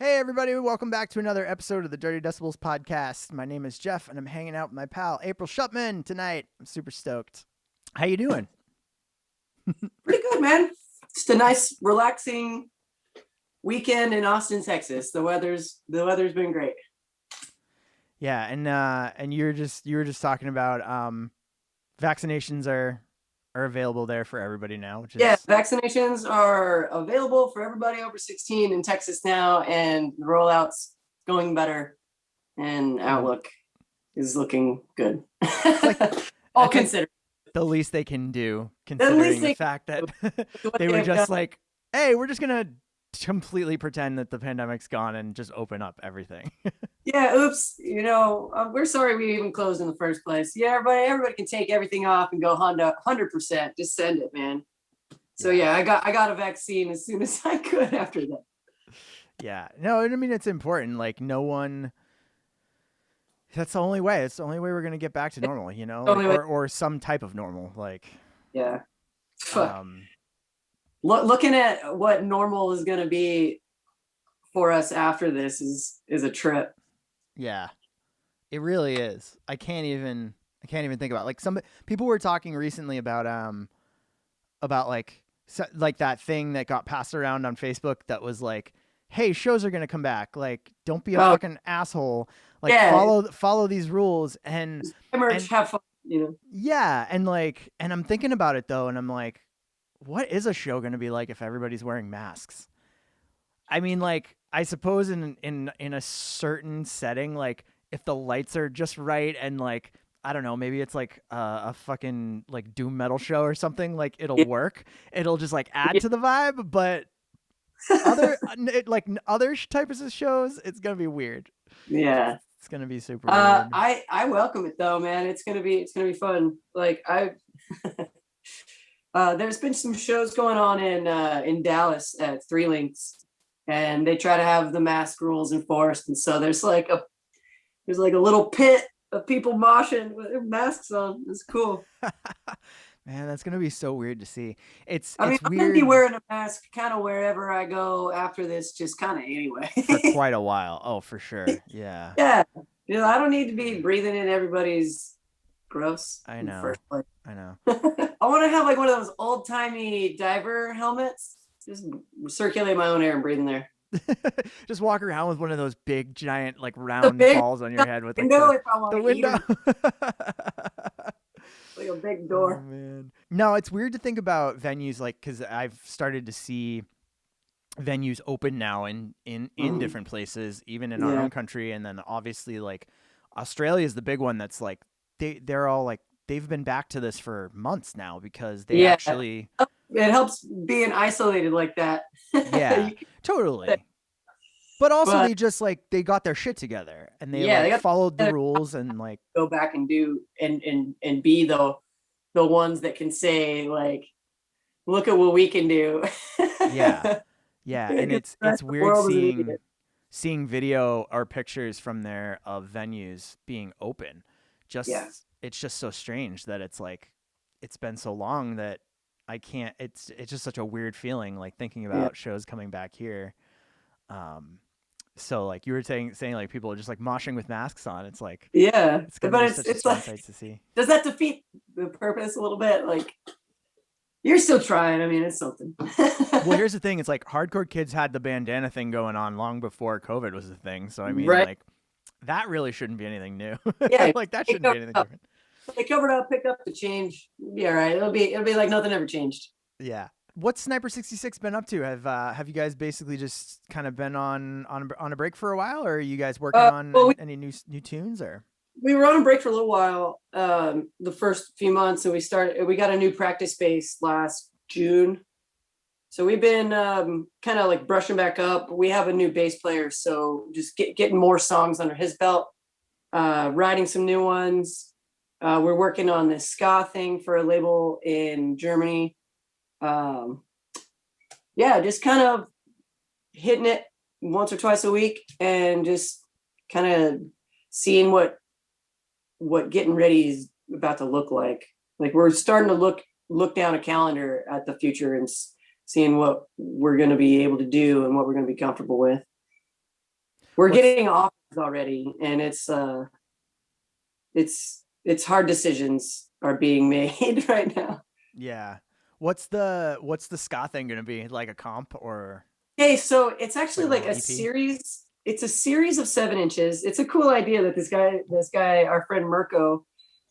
Hey, everybody. Welcome back to another episode of the Dirty Decibels podcast. My name is Jeff, and I'm hanging out with my pal, April Schupmann, tonight. I'm super stoked. How you doing? Pretty good, man. Just a nice, relaxing weekend in Austin, Texas. The weather's been great. Yeah, and you were just talking about vaccinations are available there for everybody now, which is Yeah, vaccinations are available for everybody over 16 in Texas now, and the rollout's going better, and outlook is looking good. like All considered. the least they can do, considering the fact that they were just done. Like, hey, we're just gonna completely pretend that the pandemic's gone and just open up everything. Yeah, oops. We're sorry we even closed in the first place. Yeah, everybody can take everything off and go 100%. Just send it, man. So yeah, I got a vaccine as soon as I could after that. Yeah, no, I mean, it's important. Like, no one. That's the only way. It's the only way we're gonna get back to normal, you know, like, or some type of normal. Like, yeah. Looking at what normal is gonna be for us after this is a trip. Yeah, it really is. I can't even think about it. Like, some people were talking recently about like that thing that got passed around on Facebook that was like, hey, shows are gonna come back. Like, don't be a fucking asshole. Like, follow these rules and have fun, Yeah, and I'm thinking about it though, and I'm like, what is a show gonna be like if everybody's wearing masks? I mean, like, I suppose in a certain setting, like, if the lights are just right and, like, I don't know, maybe it's like a fucking like doom metal show or something, like, it'll work. It'll just like add to the vibe, but other types of shows, it's gonna be weird. Yeah, it's gonna be super weird. I welcome it though, man. It's gonna be fun. Like, there's been some shows going on in Dallas at Three Links, and they try to have the mask rules enforced, and so there's like a little pit of people moshing with their masks on. It's cool. Man, that's gonna be so weird to see. I'm weird. Gonna be wearing a mask kind of wherever I go after this, just kind of anyway. For quite a while. Oh, for sure. Yeah. Yeah. I don't need to be breathing in everybody's gross. I know. I know. I want to have like one of those old timey diver helmets. Just circulate my own air and breathe in there. Just walk around with one of those big, giant, like, round balls on your head with like the window. Like a big door. Oh, man. No, it's weird to think about venues, like, because I've started to see venues open now in different places, even in our own country, and then obviously, like, Australia is the big one that's like they're all like they've been back to this for months now because they actually. It helps being isolated like that. Yeah, totally. But also, they just like they got their shit together and they followed the rules and like go back and do and be the ones that can say, like, look at what we can do. Yeah, and it's weird seeing video or pictures from there of venues being open. It's just so strange that it's like it's been so long that I can't. It's just such a weird feeling, like, thinking about shows coming back here. So, like, you were saying like people are just like moshing with masks on. It's like, it's gonna be such a fun sight to see. Does that defeat the purpose a little bit? Like, you're still trying. I mean, it's something. Well, here's the thing. It's like hardcore kids had the bandana thing going on long before COVID was a thing. So, I mean, like, that really shouldn't be anything new. Yeah, like, that shouldn't be anything different. They covered up, picked up the change. Yeah, right. It'll be like nothing ever changed. Yeah. What's Sniper 66 been up to? Have you guys basically just kind of been on a break for a while, or are you guys working on any new tunes? Or we were on a break for a little while, the first few months, and we got a new practice space last June. So we've been kind of like brushing back up. We have a new bass player, so just getting more songs under his belt, writing some new ones. We're working on this ska thing for a label in Germany. Just kind of hitting it once or twice a week and just kind of seeing what getting ready is about to look like. Like, we're starting to look down a calendar at the future and seeing what we're going to be able to do and what we're going to be comfortable with. we're getting offers already, and it's hard decisions are being made right now. Yeah. What's the ska thing gonna be? Like a comp or Okay, so it's actually like a like little a EP? series. It's a series of 7 inches. It's a cool idea that this guy, our friend Mirko,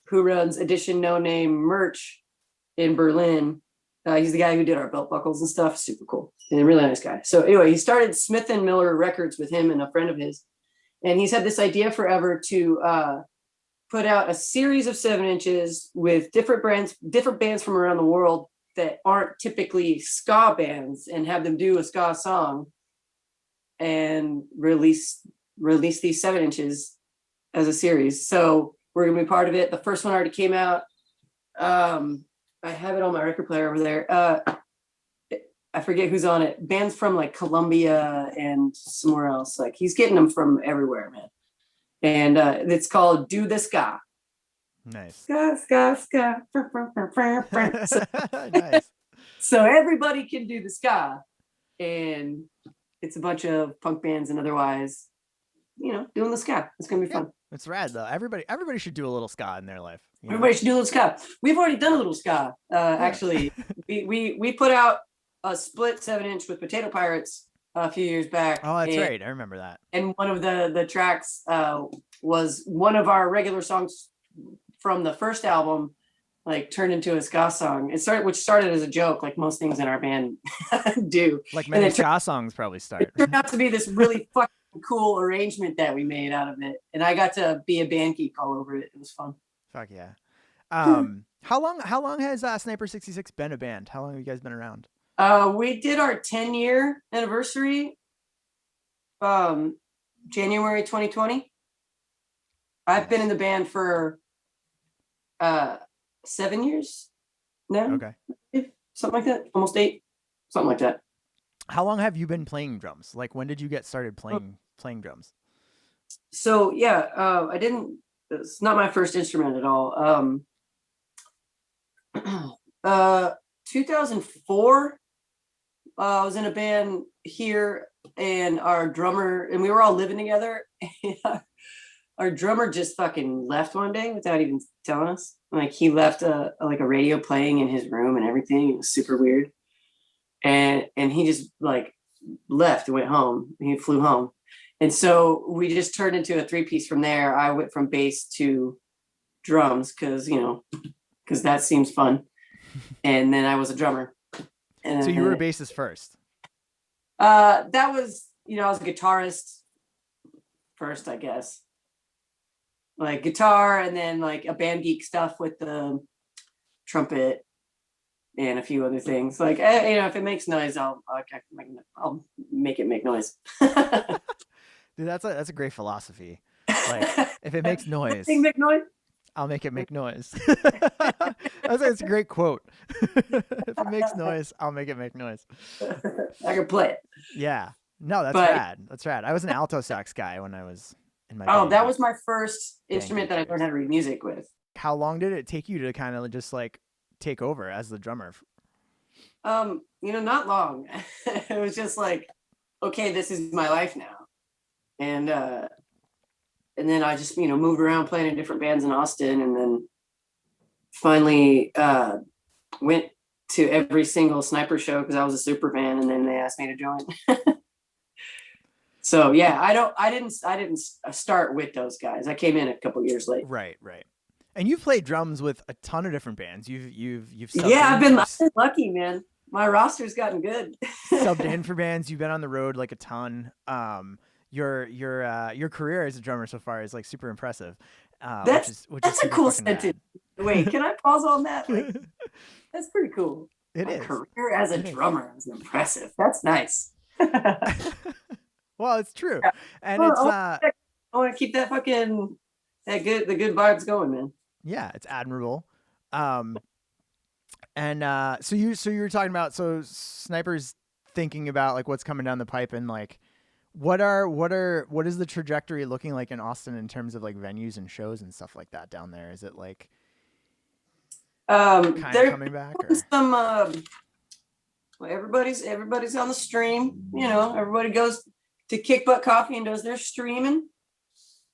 who runs Edition No Name merch in Berlin. He's the guy who did our belt buckles and stuff. Super cool and a really nice guy. So anyway, he started Smith and Miller Records with him and a friend of his, and he's had this idea forever to put out a series of 7 inches with different bands from around the world that aren't typically ska bands, and have them do a ska song and release these 7 inches as a series. So we're gonna be part of it. The first one already came out. I have it on my record player over there. I forget who's on it. Bands from like Colombia and somewhere else. Like he's getting them from everywhere, man. And it's called Do the Ska. Nice. Ska, ska, ska. So, Nice. so everybody can do the ska. And it's a bunch of punk bands and otherwise, doing the ska. It's gonna be fun. It's rad though. Everybody should do a little ska in their life. Everybody should do a little ska. We've already done a little ska. Actually, we put out a split 7 inch with Potato Pirates a few years back. Oh, that's right. I remember that. And one of the tracks was one of our regular songs from the first album, like turned into a ska song. Which started as a joke, like most things in our band do. Like many ska songs probably start. It turned out to be this really fucking cool arrangement that we made out of it, and I got to be a band geek all over it. It was fun. Fuck yeah. How long has Sniper 66 been a band? How long have you guys been around? We did our 10-year anniversary, January 2020. I've been in the band for 7 years now. Okay. Something like that. Almost 8. Something like that. How long have you been playing drums? Like when did you get started playing drums? So yeah, it's not my first instrument at all. 2004, I was in a band here, and our drummer, and we were all living together. Our drummer just fucking left one day without even telling us. Like he left a radio playing in his room and everything. It was super weird. And he just like left and went home. He flew home. And so we just turned into a 3-piece from there. I went from bass to drums because that seems fun. And then I was a drummer. And so you were a bassist first? That was, I was a guitarist first, I guess. Like guitar, and then like a band geek stuff with the trumpet and a few other things. Like, if it makes noise, I'll make it make noise. Dude, that's a great philosophy. Like, if it makes noise, make noise, I'll make it make noise. It's a great quote. If it makes noise, I'll make it make noise. I can play it. Yeah. No, rad. That's rad. I was an alto sax guy when I was in my band. That was my first instrument that I learned how to read music with. How long did it take you to kind of just like take over as the drummer? Not long. It was just like, okay, this is my life now. And then I just, moved around playing in different bands in Austin, and then finally went to every single Sniper show because I was a super fan, and then they asked me to join. So yeah, I didn't start with those guys. I came in a couple years late. Right. And you've played drums with a ton of different bands. You've I've been lucky, man. My roster's gotten good. Subbed in for bands. You've been on the road like a ton. Your career as a drummer so far is like super impressive. That's a cool sentence. Wait, can I pause on that? Like, that's pretty cool. My career as a drummer is impressive. That's nice. Well, it's true, and I want to keep that the good vibes going, man. Yeah, it's admirable. And so you were talking about Sniper's thinking about like what's coming down the pipe, and like what is the trajectory looking like in Austin in terms of like venues and shows and stuff like that down there? Is it like kind of coming back? Or? Some everybody's on the stream. Everybody goes to Kick Butt Coffee and does their streaming.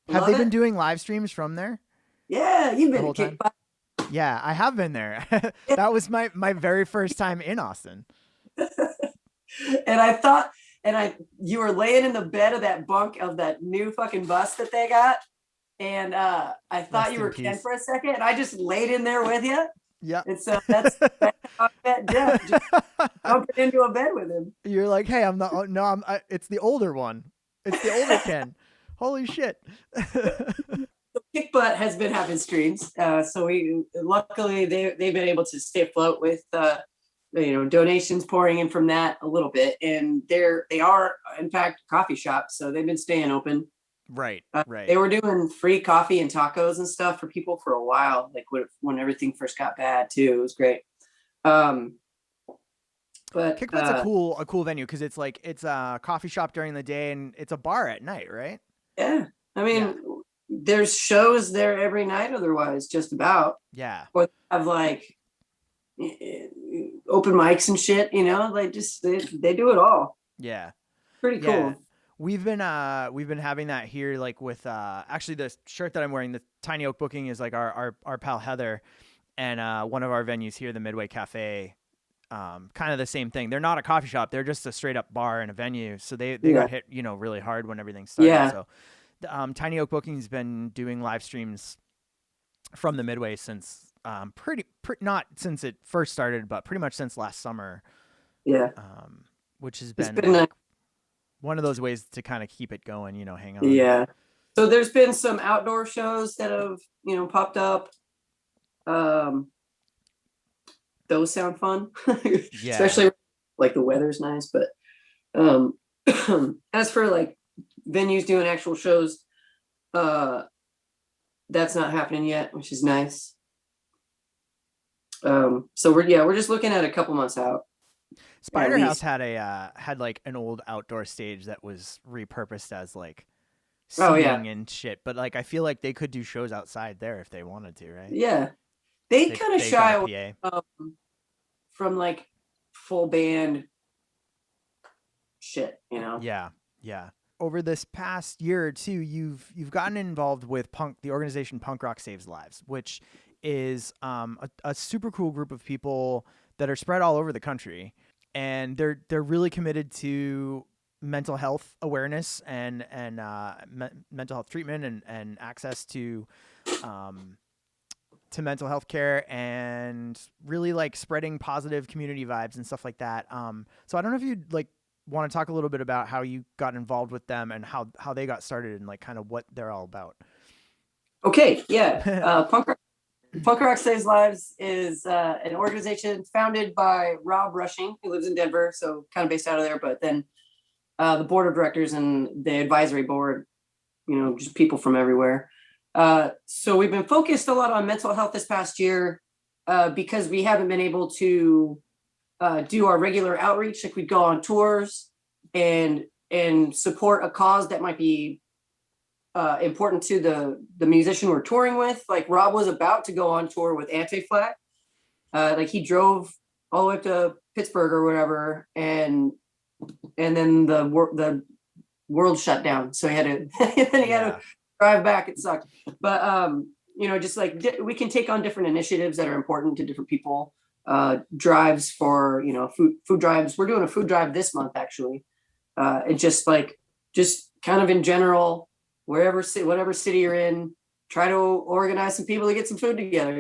Have Love they been it. doing live streams from there Yeah, you've the been to whole Kick time? Butt. Yeah, I have been there. That was my very first time in Austin. And I thought, you were laying in the bed of that bunk of that new fucking bus that they got. And I thought Rest you in were Ken peace. for a second, and I just laid in there with you. Yep. And so that's how I met Jeff, just jumping into a bed with him. You're like, hey, I'm not. Oh, no, it's the older one. It's the older Ken. Holy shit. So Kick Butt has been having streams. So we luckily they've been able to stay afloat with donations pouring in from that a little bit. And they are in fact coffee shops, so they've been staying open. Right. Right. They were doing free coffee and tacos and stuff for people for a while, like when everything first got bad too. It was great. But Kickbutt's a cool venue because it's a coffee shop during the day and it's a bar at night, right? yeah, I mean, there's shows there every night otherwise, just about. Yeah. Or they have like open mics and shit, like just they do it all. Yeah. Pretty cool. Yeah. We've been having that here, like with actually the shirt that I'm wearing, the Tiny Oak Booking is like our pal Heather, and one of our venues here, the Midway Cafe, kind of the same thing. They're not a coffee shop; they're just a straight up bar and a venue. So they got hit, really hard when everything started. Yeah. So Tiny Oak Booking's been doing live streams from the Midway since pretty not since it first started, but pretty much since last summer. Yeah. Which has It's been been one of those ways to kind of keep it going, hang on. Yeah. So there's been some outdoor shows that have, popped up. Those sound fun. Yeah. Especially like the weather's nice, but as for like venues doing actual shows, that's not happening yet, which is nice. So we're just looking at a couple months out. Spider House had like an old outdoor stage that was repurposed as like seating and shit. But like I feel like they could do shows outside there if they wanted to, right? Yeah, they kind of shy away from like full band shit, Yeah, yeah. Over this past year or two, you've gotten involved with the organization Punk Rock Saves Lives, which is a super cool group of people that are spread all over the country. And they're really committed to mental health awareness and mental health treatment and access to mental health care, and really like spreading positive community vibes and stuff like that. So I don't know if you'd like want to talk a little bit about how you got involved with them and how they got started and like kind of what they're all about. Okay, yeah. Punk Rock Saves Lives is an organization founded by Rob Rushing, who lives in Denver, so kind of based out of there. But then the board of directors and the advisory board, just people from everywhere. So we've been focused a lot on mental health this past year because we haven't been able to do our regular outreach. Like we'd go on tours and support a cause that might be important to the musician we're touring with. Like Rob was about to go on tour with Anti-Flag. Like he drove all the way up to Pittsburgh or whatever, and then the world shut down, so he had to drive back. It sucked, but just like we can take on different initiatives that are important to different people. Drives for food drives. We're doing a food drive this month actually, and just kind of in general. Whatever city you're in, try to organize some people to get some food together,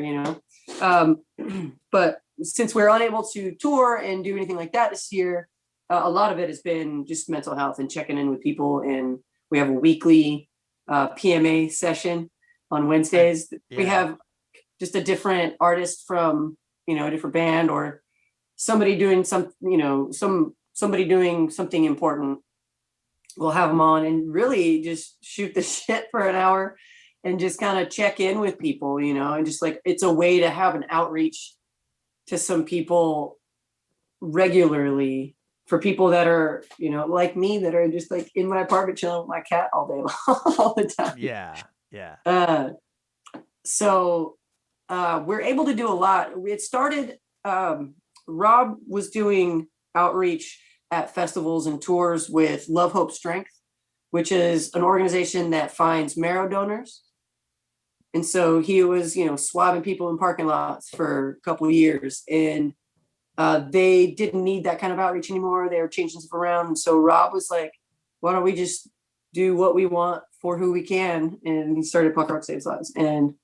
But since we're unable to tour and do anything like that this year, a lot of it has been just mental health and checking in with people. And we have a weekly PMA session on Wednesdays. Yeah. We have just a different artist from, a different band or somebody doing somebody doing something important. We'll have them on and really just shoot the shit for an hour and just kind of check in with people, and just like, it's a way to have an outreach to some people regularly for people that are, like me, that are just like in my apartment chilling with my cat all day long, all the time. Yeah. Yeah. So we're able to do a lot. It started, Rob was doing outreach at festivals and tours with Love, Hope, Strength. which is an organization that finds marrow donors. And so he was, swabbing people in parking lots for a couple of years, and they didn't need that kind of outreach anymore. They were changing stuff around. And so Rob was like, why don't we just do what we want for who we can? And he started Punk Rock Saves Lives. And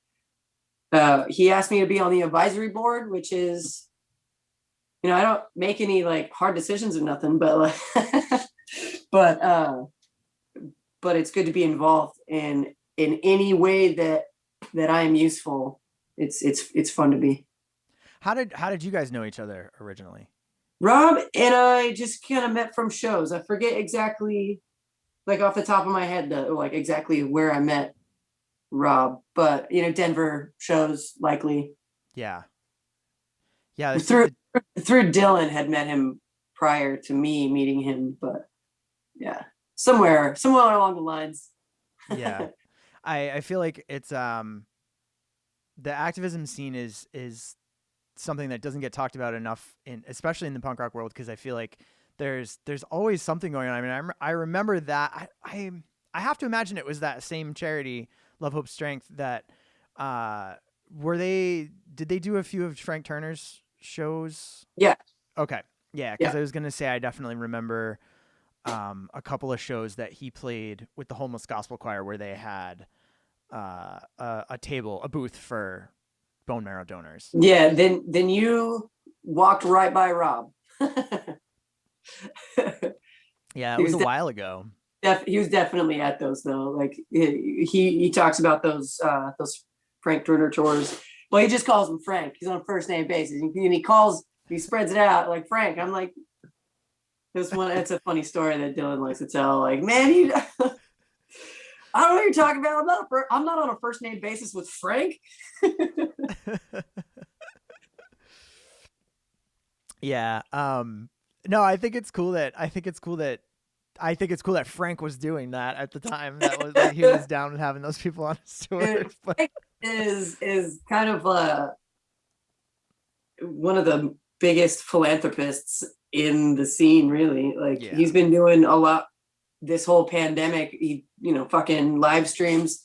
he asked me to be on the advisory board, which is, I don't make any like hard decisions or nothing, but like, but it's good to be involved in any way that I am useful. It's fun to be. How did you guys know each other originally? Rob and I just kind of met from shows. I forget exactly, like off the top of my head, like exactly where I met Rob, but Denver shows likely. Yeah. Yeah. Through Dylan had met him prior to me meeting him, but yeah, somewhere along the lines. Yeah. I feel like it's the activism scene is something that doesn't get talked about enough especially in the punk rock world, because I feel like there's always something going on. I mean, I remember that I have to imagine it was that same charity, Love, Hope, Strength, that did they do a few of Frank Turner's shows? Yeah. Okay. Yeah, because I was gonna say I definitely remember a couple of shows that he played with the Homeless Gospel Choir where they had a booth for bone marrow donors. Yeah, then you walked right by Rob. Yeah, it was a while ago. He was definitely at those though. Like he talks about those Frank Turner tours. Well, he just calls him Frank. He's on a first name basis, and he spreads it out like Frank. I'm like, it's a funny story that Dylan likes to tell. Like, man, I don't know what you're talking about. I'm not on a first name basis with Frank. Yeah. No, I think it's cool that Frank was doing that at the time. That was like, he was down with having those people on his tour. Frank is kind of one of the biggest philanthropists in the scene, really. Like, he's been doing a lot this whole pandemic. He fucking live streams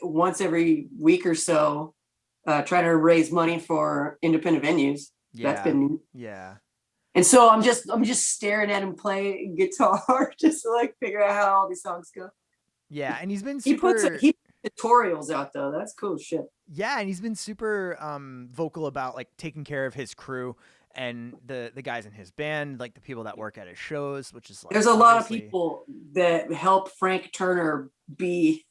once every week or so, trying to raise money for independent venues. That's been neat. Yeah. And so I'm just staring at him play guitar just to like figure out how all these songs go. Yeah, and he's been he puts tutorials out though. That's cool shit. Yeah, and he's been super vocal about like taking care of his crew and the guys in his band, like the people that work at his shows, which is like, there's a lot of people that help Frank Turner be.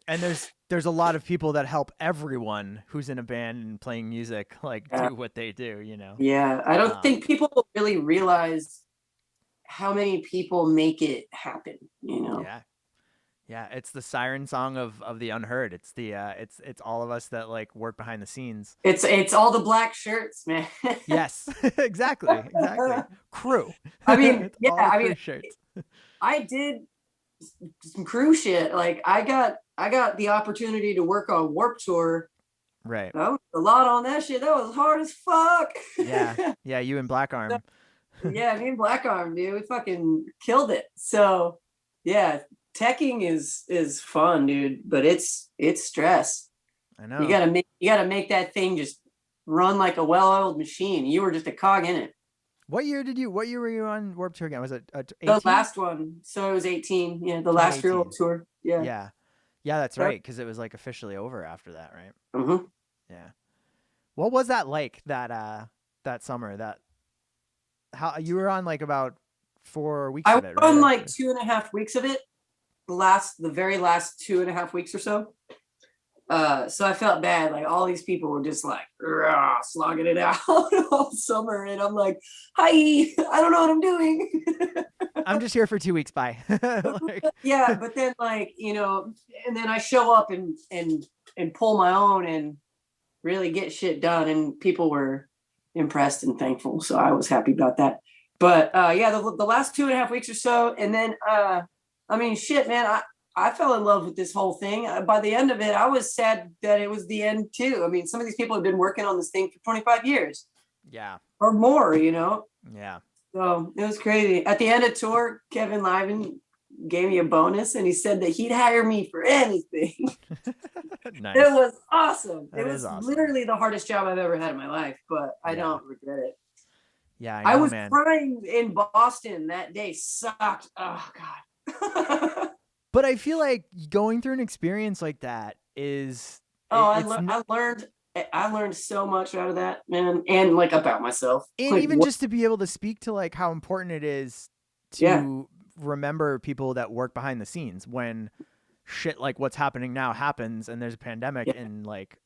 And there's a lot of people that help everyone who's in a band and playing music do what they do, Yeah, I don't think people really realize how many people make it happen, Yeah, it's the siren song of the unheard. It's the it's all of us that like work behind the scenes. It's all the black shirts, man. Yes, exactly. Crew. I mean, shirts. I did some crew shit. Like I got the opportunity to work on Warped Tour. Right. That was a lot on that shit. That was hard as fuck. Yeah. You and Black Arm. Yeah, me and Black Arm, dude. We fucking killed it. So yeah, teching is fun, dude, but it's stress. I know. You gotta make that thing just run like a well-oiled machine. You were just a cog in it. What year were you on Warped Tour again? Was it 18? The last one? So it was 18. Yeah, the last real tour. Yeah. Yeah, that's right, because it was like officially over after that, right? Mm-hmm. Yeah. What was that like that summer? How you were on like about 4 weeks of it, right? I was on like 2.5 weeks of it. The very last 2.5 weeks or so. So I felt bad. Like all these people were just like slogging it out all summer, and I'm like, "Hi, I don't know what I'm doing. I'm just here for 2 weeks. Bye." Yeah, but then and then I show up and pull my own and really get shit done, and people were impressed and thankful. So I was happy about that. But the last 2.5 weeks or so, and then I mean, shit, man, I fell in love with this whole thing. By the end of it, I was sad that it was the end too. I mean, some of these people have been working on this thing for 25 years. Yeah. Or more, Yeah. So it was crazy. At the end of tour, Kevin Liven gave me a bonus, and he said that he'd hire me for anything. Nice. It was awesome. That It is was awesome. literally the hardest job I've ever had in my life, but I Yeah. don't regret it. Yeah, I I know, was man. crying in Boston that day. Sucked. Oh God. But I feel like going through an experience like that is Oh, I learned so much out of that, man, and like about myself. and Like even what? just to be able to speak to like how important it is Yeah, to remember people that work behind the scenes when shit like what's happening now happens and there's a pandemic yeah, and like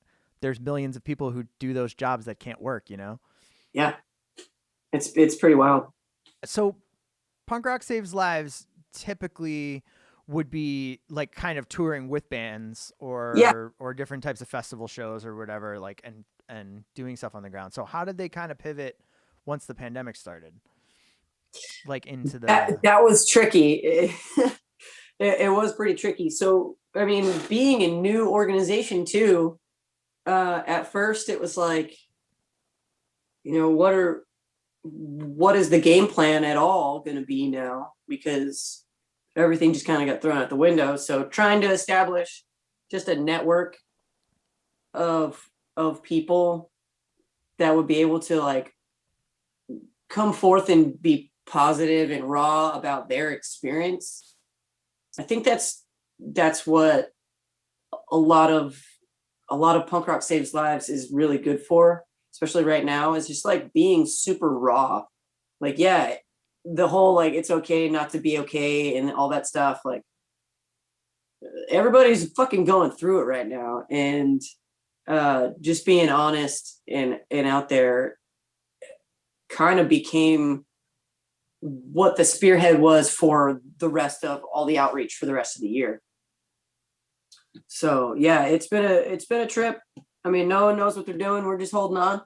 there's millions of people who do those jobs that can't work, you know? yeah. It's pretty wild. So punk rock saves lives typically would be like kind of touring with bands Yeah. or different types of festival shows or whatever, like and doing stuff on the ground. So how did they kind of pivot once the pandemic started? Like into the That was tricky. It was pretty tricky. So, I mean, being a new organization too, at first it was like, what is the game plan at all going to be now? Because everything just kind of got thrown out the window. So, trying to establish just a network of people that would be able to like come forth and be positive and raw about their experience. I think that's what a lot of punk rock saves lives is really good for, especially right now, is just like being super raw. Like, yeah, the whole like it's okay not to be okay and all that stuff. Like everybody's fucking going through it right now, and just being honest and out there kind of became what the spearhead was for the rest of all the outreach for the rest of the year. So yeah, it's been a trip. I mean, no one knows what they're doing. We're just holding on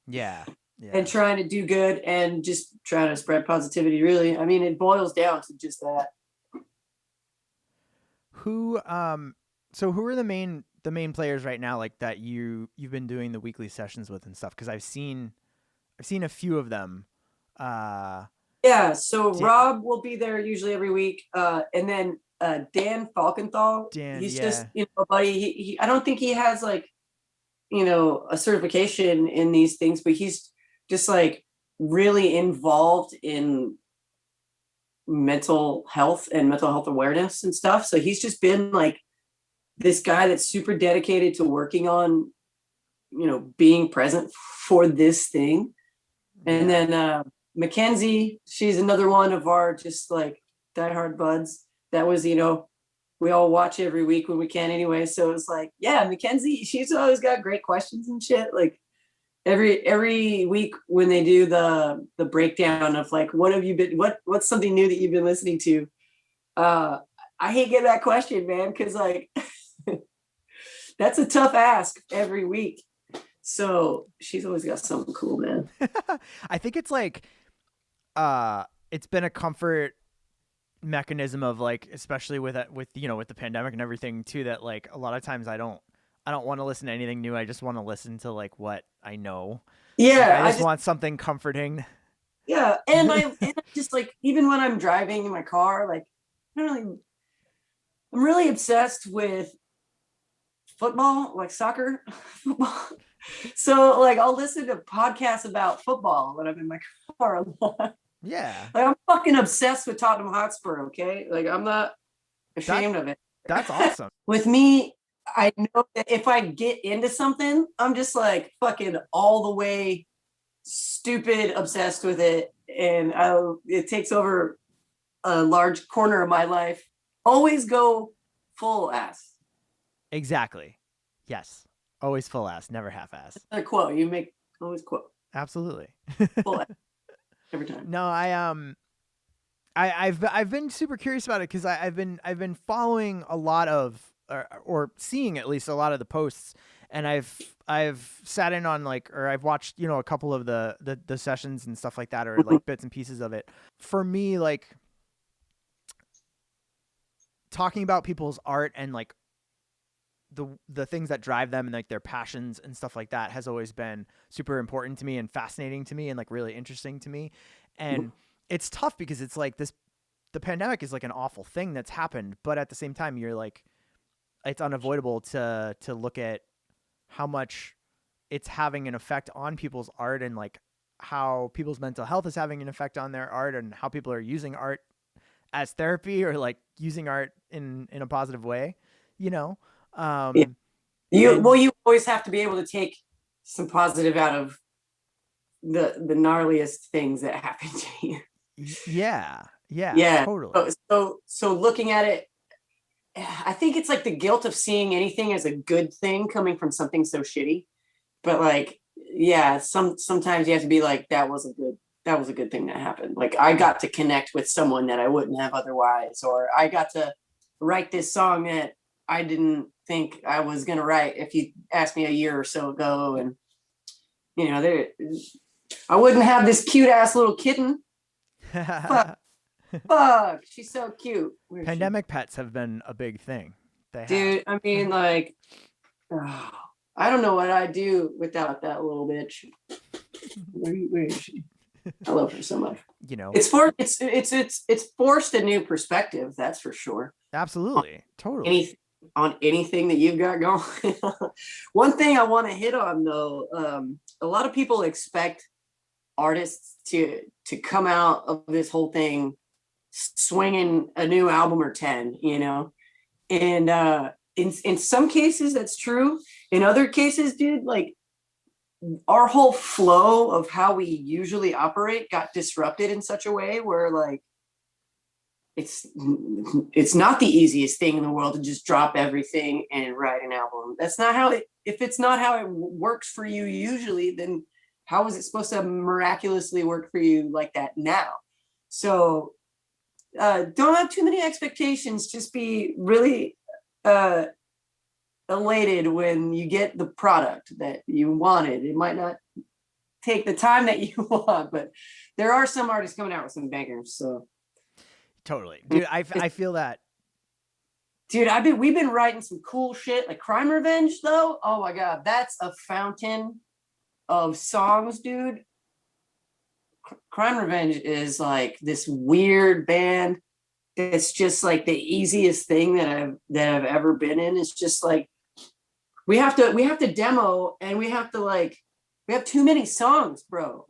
yeah. Yeah. and trying to do good and just trying to spread positivity. Really, I mean, it boils down to just that. Who so who are the main players right now like that you've been doing the weekly sessions with and stuff? Because I've seen a few of them. Uh Yeah. So Dan, Rob will be there usually every week, and then Dan Falkenthal. Dan He's just yeah. a buddy. I don't think he has like a certification in these things, but he's just like really involved in mental health and mental health awareness and stuff. So he's just been like this guy that's super dedicated to working on, being present for this thing. And Yeah. then Mackenzie, she's another one of our just like diehard buds. That was, we all watch every week when we can anyway. So it's like, yeah, Mackenzie, she's always got great questions and shit. Like every week when they do the breakdown of like what's something new that you've been listening to, I hate getting that question, man, because like that's a tough ask every week. So she's always got something cool, man. I think it's like it's been a comfort mechanism of like especially with with the pandemic and everything too that like a lot of times I don't want to listen to anything new. I just want to listen to like what I know. Like Yeah, I just want something comforting. yeah, and just like even when I'm driving in my car, like I'm really obsessed with football, like soccer football. So like I'll listen to podcasts about football when I'm in my car a lot. Yeah. Like I'm fucking obsessed with Tottenham Hotspur, okay? Like I'm not That ashamed of it. that's awesome. With me, I know that if I get into something, I'm just like fucking all the way stupid obsessed with it, and it takes over a large corner of my life. Always go full ass. Exactly. Yes. Always full ass, never half ass. A quote you make, always quote Absolutely. full ass every time. No, I've been super curious about it because I've been following a lot of or seeing at least a lot of the posts, and I've sat in on like or I've watched a couple of the sessions and stuff like that or like bits and pieces of it. For me, like talking about people's art and like the things that drive them and like their passions and stuff like that has always been super important to me and fascinating to me and like really interesting to me. And it's tough because it's like the pandemic is like an awful thing that's happened, but at the same time, you're like, it's unavoidable to look at how much it's having an effect on people's art, and like how people's mental health is having an effect on their art, and how people are using art as therapy, or like using art in a positive way, you know? Yeah. And You always have to be able to take some positive out of the gnarliest things that happen to you. yeah, Yeah. totally. So looking at it, I think it's like the guilt of seeing anything as a good thing coming from something so shitty. But like, yeah, sometimes you have to be like, that was a good thing that happened. Like I got to connect with someone that I wouldn't have otherwise, or I got to write this song that I didn't think I was gonna write if you asked me a year or so ago. And there I wouldn't have this cute ass little kitten. Fuck, fuck, she's so cute. Pandemic pets have been a big thing. They have. Dude, I mean, like, oh, I don't know what I'd do without that little bitch. Where is she? I love her so much. It's forced a new perspective, that's for sure. Absolutely, totally. On anything that you've got going. One thing I want to hit on though, a lot of people expect artists to come out of this whole thing swinging a new album or 10, and in some cases that's true. In other cases, dude, like our whole flow of how we usually operate got disrupted in such a way where like it's not the easiest thing in the world to just drop everything and write an album. That's not how if it's not how it works for you usually, then how is it supposed to miraculously work for you like that now? So don't have too many expectations. Just be really elated when you get the product that you wanted. It might not take the time that you want, but there are some artists coming out with some bangers. So totally, dude. I feel that. Dude, we've been writing some cool shit like Crime Revenge though. Oh my god, that's a fountain of songs, dude. Crime Revenge is like this weird band. It's just like the easiest thing that I've ever been in. It's just like we have to demo, and we have too many songs, bro.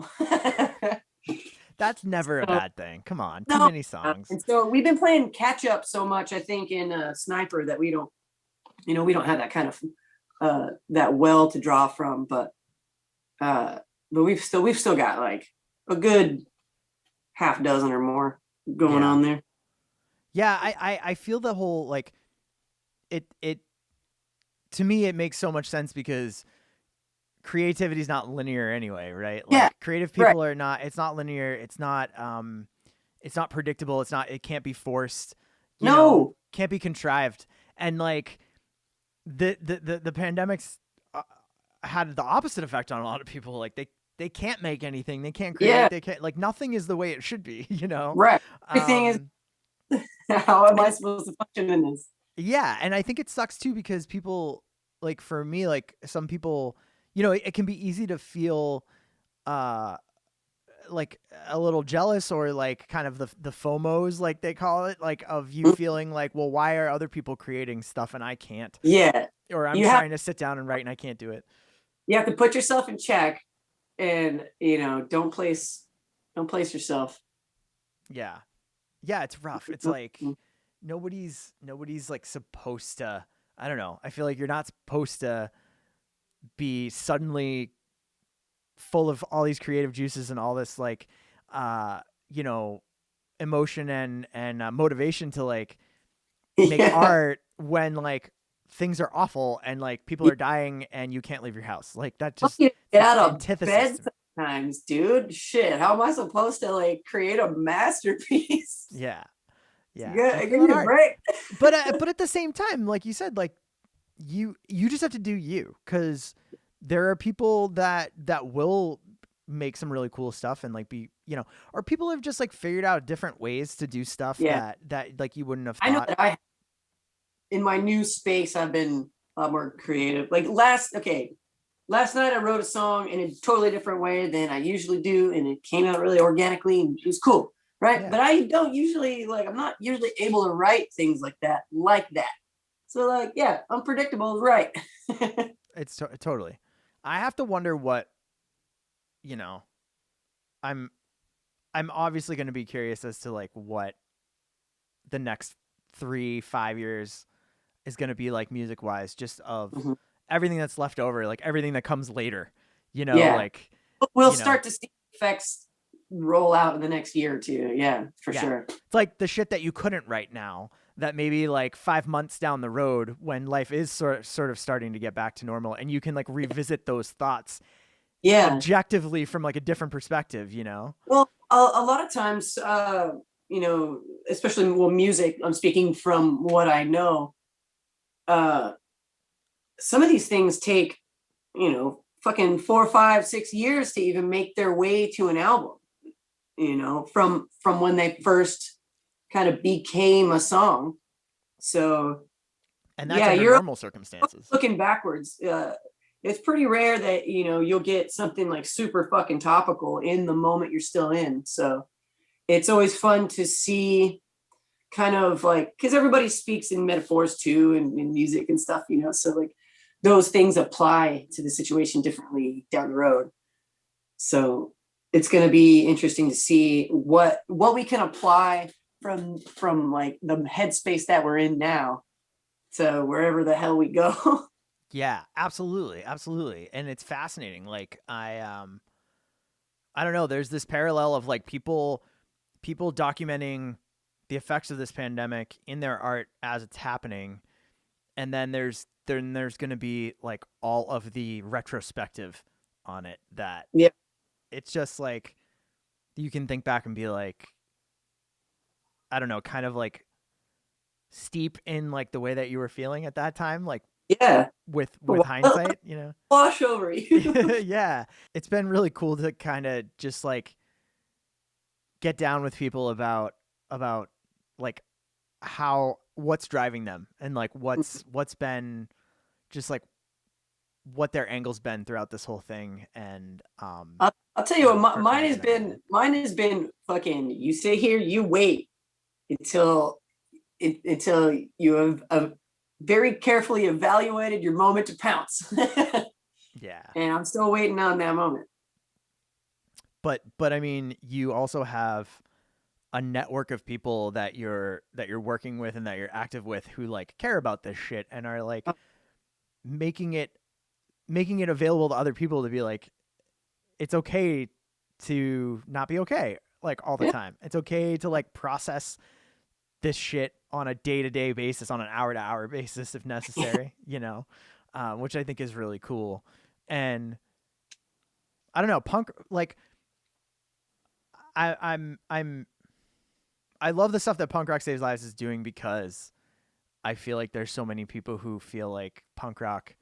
That's never a bad thing. Come on, too many songs. And so we've been playing catch up so much, I think, in Sniper that we don't have that kind of that well to draw from, but we've still got like a good half dozen or more going on there. Yeah, I feel the whole like it to me it makes so much sense because creativity is not linear anyway, right? Like creative people are not. It's not linear. It's not predictable. It can't be forced. You know, can't be contrived. And like the pandemics had the opposite effect on a lot of people. Like they can't make anything. They can't create. Yeah. They can't, like, nothing is the way it should be, Right. Everything is how am I supposed to function in this? Yeah, and I think it sucks too because people, like for me, like some people, it can be easy to feel like a little jealous, or like kind of the FOMOs, like they call it, like of you feeling like, well, why are other people creating stuff and I can't? Yeah. Or I'm trying to sit down and write and I can't do it. You have to put yourself in check, and don't place yourself. Yeah. Yeah, it's rough. It's like nobody's like supposed to, I don't know. I feel like you're not supposed to be suddenly full of all these creative juices and all this like emotion and motivation to like make art when like things are awful and like people are dying and you can't leave your house. Like that just get out of bed sometimes, dude. Shit, how am I supposed to like create a masterpiece? Yeah. Give me a break. But at the same time, like you said, like you just have to do you, because there are people that will make some really cool stuff and like be, or people have just like figured out different ways to do stuff that like you wouldn't have thought. I know that in my new space, I've been a lot more creative. Like last night I wrote a song in a totally different way than I usually do, and it came out really organically and it was cool. right? Yeah. But I don't usually like, I'm not usually able to write things like that. So like, yeah, unpredictable is right. It's totally. I have to wonder what, you know, I'm I'm obviously going to be curious as to like what the next 3-5 years is going to be like music wise, just of Mhm. everything that's left over, like everything that comes later, Yeah, like, we'll you know, start to see effects roll out in the next year or two. Yeah, for yeah, sure. it's like the shit that you couldn't write now that maybe like 5 months down the road when life is sort of starting to get back to normal and you can like revisit those thoughts Yeah. objectively from like a different perspective, you know? Well, a lot of times, you know, especially well, music. I'm speaking from what I know. Uh, some of these things take, you know, fucking 4, 5, 6 years to even make their way to an album. You know, from when they first kind of became a song. So And that's yeah, under you're normal circumstances. looking backwards. It's pretty rare that you know you'll get something like super fucking topical in the moment you're still in. So it's always fun to see kind of like because everybody speaks in metaphors too and in music and stuff, you know. So like those things apply to the situation differently down the road. So it's going to be interesting to see what we can apply from like the headspace that we're in now to wherever the hell we go. Yeah, absolutely, absolutely, and it's fascinating. Like I don't know. There's this parallel of like people documenting the effects of this pandemic in their art as it's happening, and then there's going to be like all of the retrospective on it that Yeah. it's just like you can think back and be like, I don't know, kind of like steep in like the way that you were feeling at that time, like Yeah. with hindsight, you know. Wash over you. Yeah, it's been really cool to kind of just like get down with people about like how what's driving them and like what's been just like what their angle's been throughout this whole thing and I'll tell you what, for fans and everything. mine has been fucking. You sit here, you wait until until you have very carefully evaluated your moment to pounce. Yeah. And I'm still waiting on that moment. But I mean, you also have a network of people that you're working with and that you're active with who like care about this shit and are like making it making it available to other people to be like it's okay to not be okay like all the Yeah. time. It's okay to like process this shit on a day-to-day basis, on an hour-to-hour basis if necessary, you know, which I think is really cool. And I don't know, punk like I'm I love the stuff that Punk Rock Saves Lives is doing because I feel like there's so many people who feel like punk rock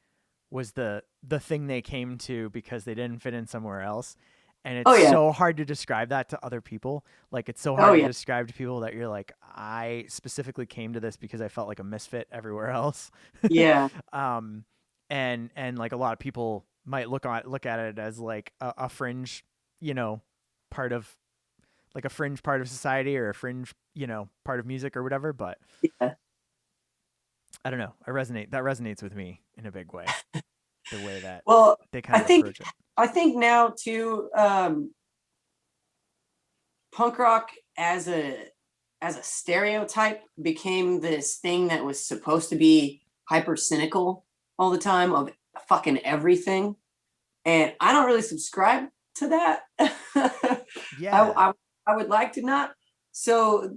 was the thing they came to because they didn't fit in somewhere else. And it's Oh yeah. so hard to describe that to other people. Like it's so Oh hard to yeah. describe to people that you're like, I specifically came to this because I felt like a misfit everywhere else. Yeah. um, and like a lot of people might look at it as like a fringe, you know, part of like a fringe part of society or a fringe, you know, part of music or whatever. But Yeah. I don't know. That resonates with me in a big way. The way that Well, they kind I of think approach it. I think now too, punk rock as a stereotype became this thing that was supposed to be hyper cynical all the time of fucking everything. And I don't really subscribe to that. I, Yeah. I I would like to not. So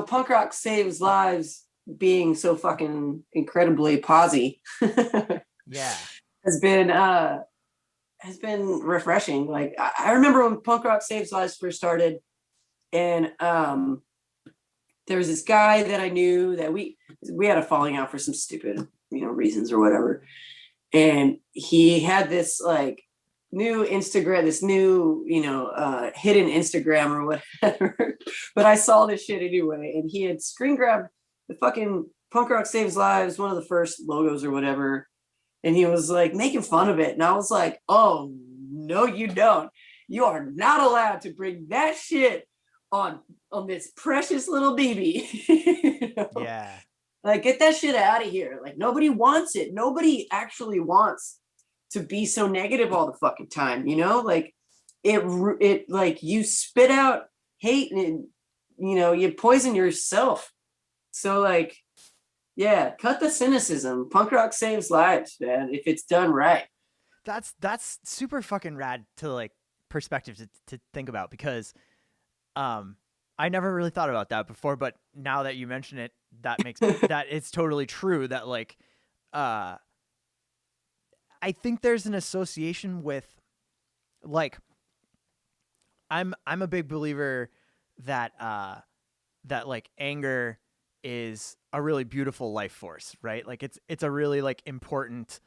punk rock saves lives being so fucking incredibly posy Yeah. has been has been refreshing. Like I remember when punk rock saves lives first started, and there was this guy that I knew that we had a falling out for some stupid reasons or whatever, and he had this like new Instagram, this new hidden Instagram or whatever. But I saw this shit anyway, and he had screen grabbed the fucking Punk Rock Saves Lives, one of the first logos or whatever, and he was like making fun of it, and I was like, oh no, you don't. You are not allowed to bring that shit on this precious little baby. You know? Yeah. Like, get that shit out of here. Like, nobody wants it. Nobody actually wants to be so negative all the fucking time, you know? Like, it like, you spit out hate and, you know, you poison yourself. So, like, yeah, cut the cynicism. Punk rock saves lives, man, if it's done right. That's super fucking rad to like perspective to think about, because I never really thought about that before, but now that you mention it, that makes that it's totally true that like I think there's an association with like I'm a big believer that that like anger is a really beautiful life force, right? Like it's a really like important,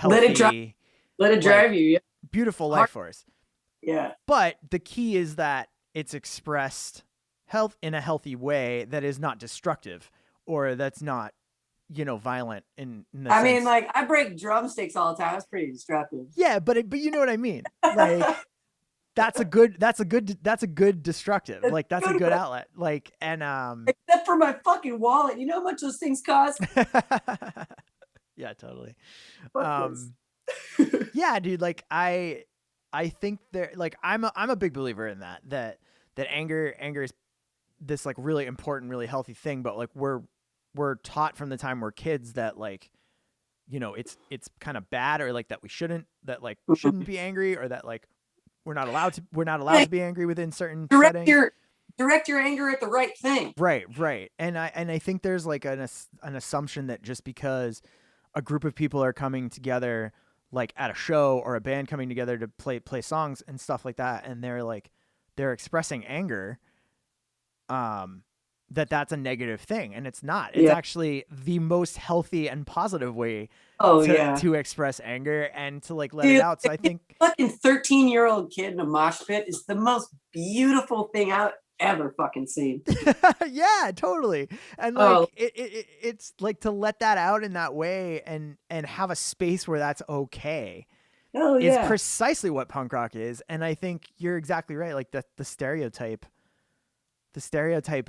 Let it drive. healthy, Let it drive like, you. Yeah. beautiful life force. Yeah. But the key is that it's expressed in a healthy way that is not destructive, or that's not, you know, violent in the I sense. mean, like, I break drumsticks all the time. That's pretty destructive. Yeah, but you know what I mean. Like that's a good destructive. Like that's a good outlet. Like, and except for my fucking wallet. You know how much those things cost? yeah, totally. Fuck this. Yeah, dude, like I think there, like I'm a big believer in that anger is this like really important, really healthy thing, but like we're taught from the time we're kids that like, you know, it's kind of bad, or like that we shouldn't be angry, or that like we're not allowed to be angry within certain settings. Direct your anger at the right thing. Right. And I think there's like an assumption that just because a group of people are coming together like at a show, or a band coming together to play songs and stuff like that, and they're expressing anger, that's a negative thing, and it's not. It's actually the most healthy and positive way to express anger and to like let it out. So I think fucking 13-year-old kid in a mosh pit is the most beautiful thing I've ever fucking seen. Yeah, totally. And like it's like to let that out in that way and have a space where that's okay. Is precisely what punk rock is. And I think you're exactly right. Like the stereotype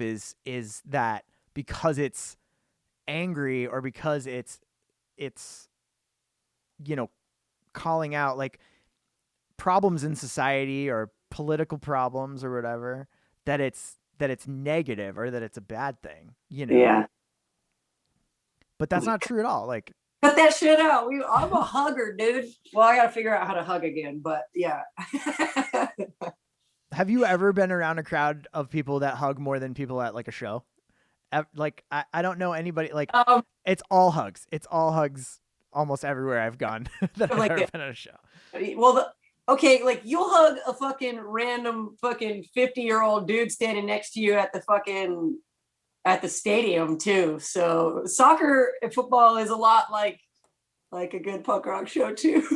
is that because it's angry, or because it's you know, calling out like problems in society or political problems or whatever, that it's negative, or that it's a bad thing, you know. Yeah. But that's not true at all. Like, cut that shit out. I'm a hugger, dude. Well, I got to figure out how to hug again, but yeah. Have you ever been around a crowd of people that hug more than people at like a show? Like, I don't know anybody, like, it's all hugs. It's all hugs almost everywhere I've gone that I've ever been at a show. Well, okay, like, you'll hug a fucking random fucking 50-year-old dude standing next to you at the stadium too. So soccer and football is a lot like a good punk rock show too.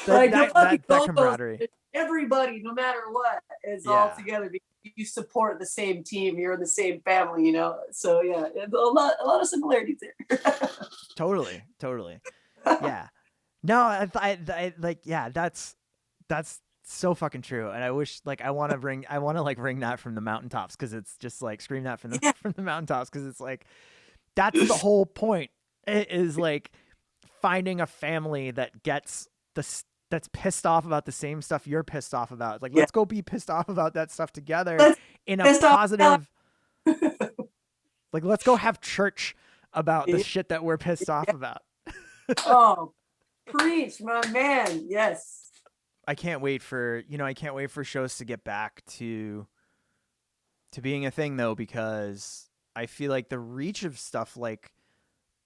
that camaraderie. Everybody, no matter what, is all together because you support the same team. You're in the same family, you know. So yeah, a lot of similarities there. Totally. Yeah. No, I like, yeah, that's so fucking true. And I wish, like, I want to ring that from the mountaintops, because it's just like scream that from the mountaintops, because it's like that's the whole point. It is like finding a family that gets that's pissed off about the same stuff you're pissed off about. Like, let's go be pissed off about that stuff together in a positive. Like, let's go have church about the shit that we're pissed off about. Oh, preach, my man. Yes. I can't wait for shows to get back to being a thing, though, because I feel like the reach of stuff like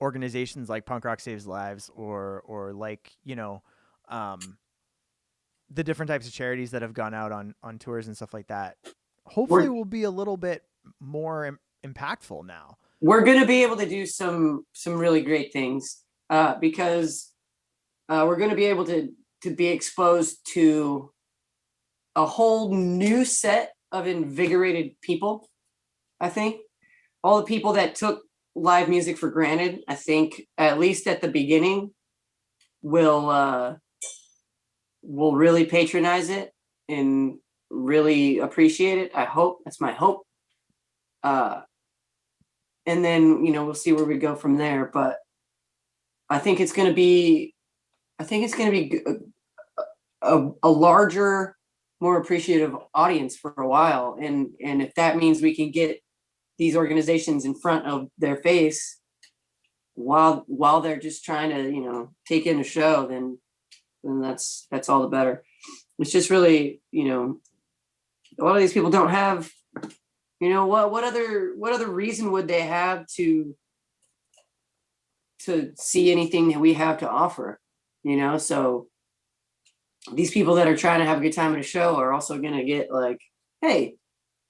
organizations like Punk Rock Saves Lives, or like, you know, the different types of charities that have gone out on tours and stuff like that, hopefully will be a little bit more impactful now. We're going to be able to do some really great things, because we're going to be able to be exposed to a whole new set of invigorated people. I think all the people that took live music for granted, I think, at least at the beginning, will really patronize it, and really appreciate it. I hope that's my hope. Uh, and then, we'll see where we go from there. But I think it's going to be, a larger, more appreciative audience for a while. And if that means we can get these organizations in front of their face while they're just trying to, take in a show, then that's all the better. It's just really, a lot of these people don't have, what other reason would they have to see anything that we have to offer, so these people that are trying to have a good time at a show are also going to get like, hey,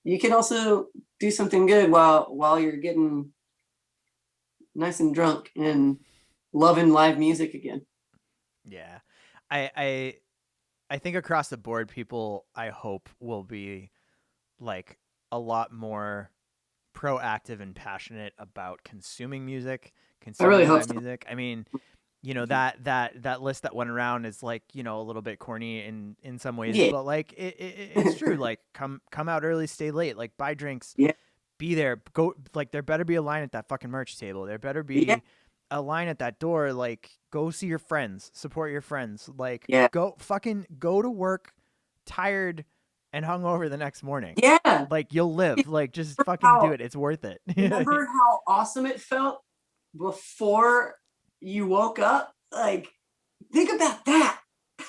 you can also do something good while you're getting nice and drunk and loving live music again. Yeah. I think across the board, people, I hope, will be like a lot more proactive and passionate about consuming music, I really consuming hope live so. music. I mean, that list that went around is like, a little bit corny in some ways, Yeah. but like it's true. Like come out early, stay late, like buy drinks, Yeah. be there, go, like there better be a line at that fucking merch table. There better Yeah. be a line at that door. Like go see your friends, support your friends, like Yeah. go to work tired and hungover the next morning. Yeah. Like you'll live, like just fucking do How it. It's worth it. remember how awesome it felt before you woke up? Like, think about that.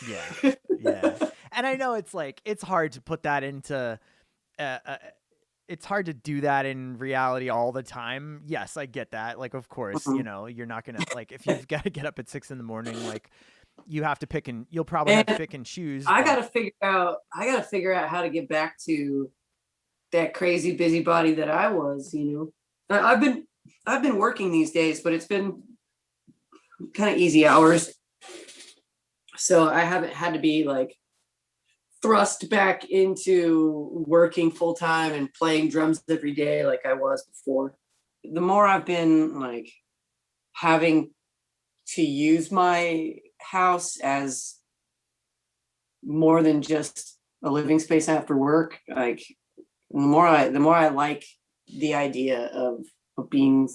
Yeah. Yeah. And I know it's like, it's hard to put that into, uh, uh, it's hard to do that in reality all the time. Yes, I get that. Like, of course, Mhm. you're not going to, like, if you've got to get up at 6 a.m, like, you have to pick and you'll probably have to Man, pick and choose, I but gotta figure out how to get back to that crazy busybody that I was, I've been working these days, but it's been kind of easy hours. So I haven't had to be like thrust back into working full time and playing drums every day like I was before. The more I've been like having to use my house as more than just a living space after work, like the more I like the idea of being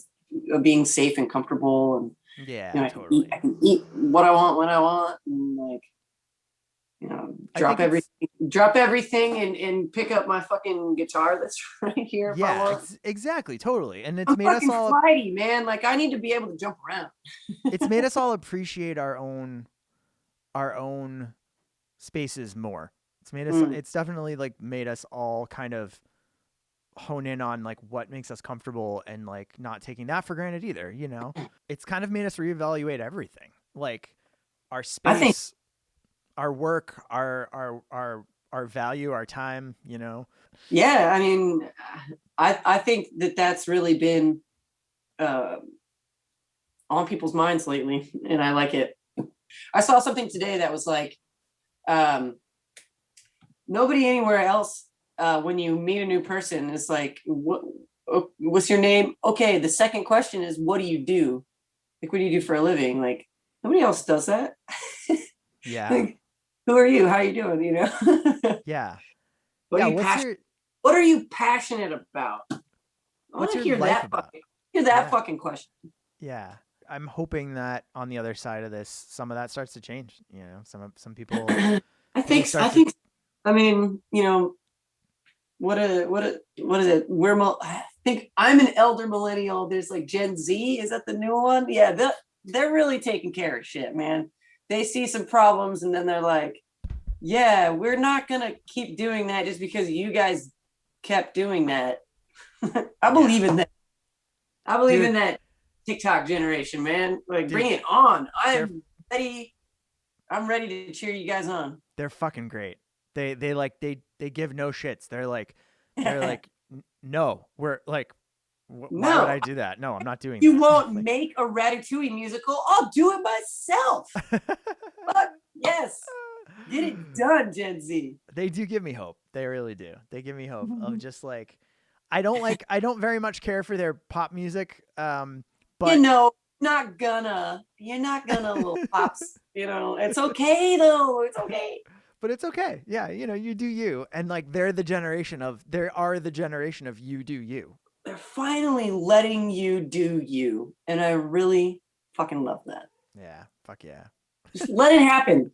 safe and comfortable, and yeah, I totally. can eat what I want when I want, and like I think it's, drop everything and pick up my fucking guitar that's right here if I yeah, want. exactly, totally. And I'm fucking flighty, man. Like I need to be able to jump around. it's made us all appreciate our own spaces more. Mm. It's definitely like made us all kind of hone in on like what makes us comfortable and like not taking that for granted either. It's kind of made us reevaluate everything. Like our I think space, our work, our value, our time. yeah. I mean, I think that that's really been uh, on people's minds lately, and I like it. I saw something today that was like, um, nobody anywhere else, when you meet a new person, is like, what's your name? Okay, the second question is, what do you do? Like, what do you do for a living? Like, nobody else does that. Yeah. Like, who are you? How are you doing? Yeah. What are Yeah, you passionate? What are you passionate about? I want what's to your life about? hear that Yeah. fucking question. Yeah. I'm hoping that on the other side of this, some of that starts to change. Some people I start to, think, I mean, what is it? I think I'm an elder millennial. There's like Gen Z. Is that the new one? Yeah, they're really taking care of shit, man. They see some problems and then they're like, yeah, we're not gonna keep doing that just because you guys kept doing that. I yeah. believe in that. I believe in Dude, that TikTok generation, man. Like, bring dude, it on. they're Ready. I'm ready to cheer you guys on. they're fucking great. They give no shits. They're like no, we're like why would No, I do that? No, I'm not doing you that. won't Like make a Ratatouille musical. I'll do it myself. Fuck yes. Get it done, Gen Z. they do give me hope. They really do. They give me hope of just like I don't very much care for their pop music. You But know, you're not gonna little pops. It's okay though. It's okay. but it's okay. Yeah, you do you, and like they are the generation of you do you. They're finally letting you do you, and I really fucking love that. Yeah, fuck yeah. Just let it happen.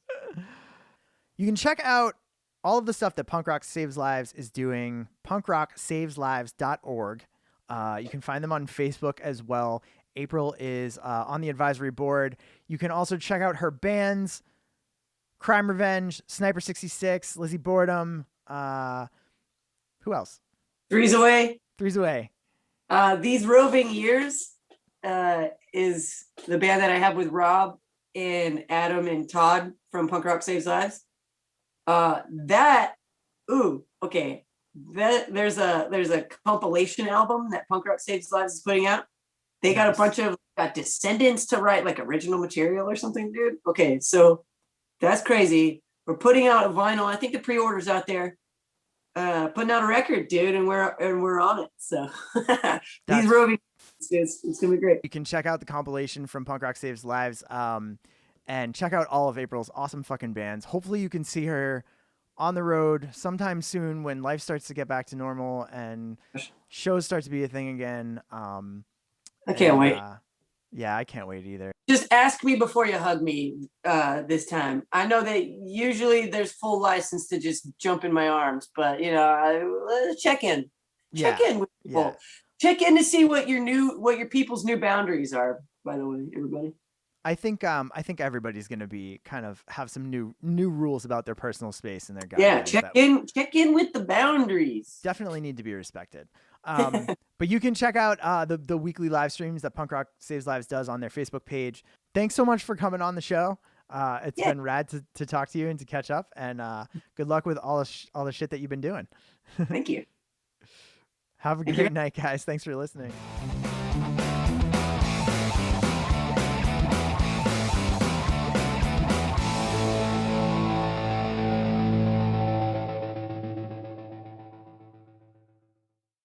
You can check out all of the stuff that Punk Rock Saves Lives is doing, punkrocksaveslives.org. You can find them on Facebook as well. April is on the advisory board. You can also check out her bands, Crime Revenge, Sniper 66, Lizzie Boredom. Who else? Three's Away. Three's Away. These Roving Years is the band that I have with Rob and Adam and Todd from Punk Rock Saves Lives. There's a compilation album that Punk Rock Saves Lives is putting out. They got a bunch of descendants to write like original material or something, dude. Okay, so that's crazy. We're putting out a vinyl. I think the pre-order's out there. Putting out a record, dude, and we're on it. So these roving, it's gonna be great. You can check out the compilation from Punk Rock Saves Lives, and check out all of April's awesome fucking bands. Hopefully, you can see her on the road sometime soon when life starts to get back to normal and shows start to be a thing again. I can't wait. Yeah, I can't wait either. Just ask me before you hug me this time. I know that usually there's full license to just jump in my arms, but check in. Check in with people. Yeah. Check in to see what your people's new boundaries are, by the way, everybody. I think everybody's gonna be kind of have some new rules about their personal space and their guidelines. Yeah, check in with the boundaries. Definitely need to be respected. But you can check out the weekly live streams that Punk Rock Saves Lives does on their Facebook page. Thanks so much for coming on the show. It's been rad to talk to you and to catch up. And good luck with all the shit that you've been doing. Thank you. Have a great night, guys. Thanks for listening.